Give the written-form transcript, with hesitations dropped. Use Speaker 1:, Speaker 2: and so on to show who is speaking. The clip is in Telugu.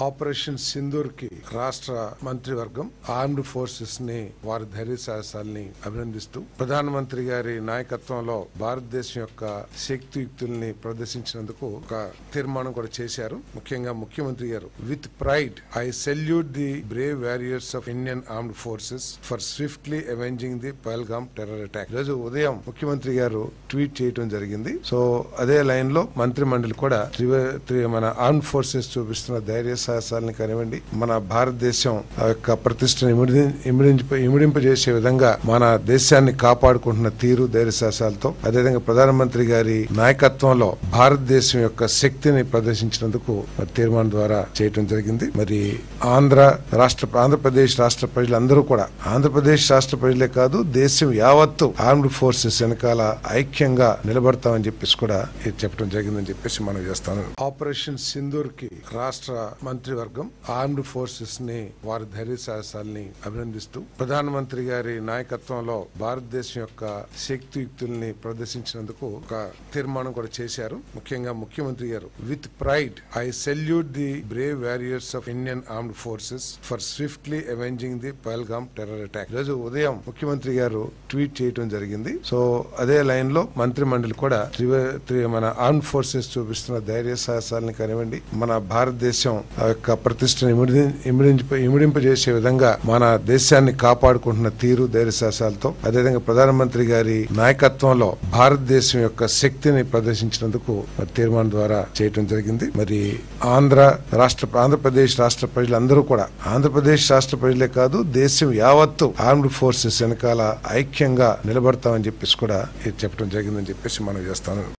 Speaker 1: ఆపరేషన్ సింధూర్ కి రాష్ట్ర మంత్రివర్గం ఆర్మ్డ్ ఫోర్సెస్ ని వారి ధైర్య సాహసాలని అభినందిస్తూ ప్రధానమంత్రి గారి నాయకత్వంలో భారతదేశం యొక్క శక్తియుక్తుల్ని ప్రదర్శించినందుకు ఒక తీర్మానం కూడా చేశారు. ముఖ్యంగా ముఖ్యమంత్రి గారు with pride I salute the brave warriors of Indian armed forces for swiftly avenging the Pahalgam terror attack. రోజు ఉదయం ముఖ్యమంత్రి గారు ట్వీట్ చేయడం జరిగింది. సో అదే లైన్ లో మంత్రి మండలి కూడా మన ఆర్మ్డ్ ఫోర్సెస్ చూపిస్తున్న ధైర్య సాహసాలని కానివ్వండి, మన భారతదేశం యొక్క ప్రతిష్టను ఇమిడింపజేసే విధంగా మన దేశాన్ని కాపాడుకుంటున్న తీరు ధైర్య సాహసాలతో, అదేవిధంగా ప్రధానమంత్రి గారి నాయకత్వంలో భారతదేశం యొక్క శక్తిని ప్రదర్శించినందుకు తీర్మానం ద్వారా చేయడం జరిగింది. మరి ఆంధ్రప్రదేశ్ రాష్ట్ర ప్రజలందరూ కూడా, ఆంధ్రప్రదేశ్ రాష్ట్ర ప్రజలే కాదు దేశం యావత్తు ఆర్మ్డ్ ఫోర్సెస్ వెనకాల ఐక్యంగా నిలబడతామని చెప్పేసి కూడా చెప్పడం జరిగిందని చెప్పేసి మనం చేస్తాను. ఆపరేషన్ సింధూర్ కి రాష్ట్ర మంత్రివర్గం ఆర్మ్డ్ ఫోర్సెస్ ని వారి ధైర్య సాహసాలని అభినందిస్తూ ప్రధానమంత్రి గారి నాయకత్వంలో భారతదేశం యొక్క శక్తియుక్తుల్ని ప్రదర్శించినందుకు ఒక తీర్మానం కూడా చేశారు. ముఖ్యంగా ముఖ్యమంత్రి గారు with pride I salute the brave warriors of Indian armed forces for swiftly avenging the Pahalgam terror attack. రోజు ఉదయం ముఖ్యమంత్రి గారు ట్వీట్ చేయడం జరిగింది. సో అదే లైన్ లో మంత్రి మండలి కూడా మన ఆర్మ్డ్ ఫోర్సెస్ చూపిస్తున్న ధైర్య సాహసాలని కానివ్వండి, మన భారతదేశం యొక్క ప్రతిష్టను ఇమిడింపజేసే విధంగా మన దేశాన్ని కాపాడుకుంటున్న తీరు ధైర్య సాహసాలతో, అదేవిధంగా ప్రధానమంత్రి గారి నాయకత్వంలో భారతదేశం యొక్క శక్తిని ప్రదర్శించినందుకు తీర్మానం ద్వారా చేయడం జరిగింది. మరి ఆంధ్రప్రదేశ్ రాష్ట్ర ప్రజలందరూ కూడా, ఆంధ్రప్రదేశ్ రాష్ట్ర ప్రజలే కాదు దేశం యావత్తు ఆర్మ్డ్ ఫోర్సెస్ వెనకాల ఐక్యంగా నిలబడతామని చెప్పేసి కూడా చెప్పడం జరిగిందని చెప్పేసి మనం చేస్తాను.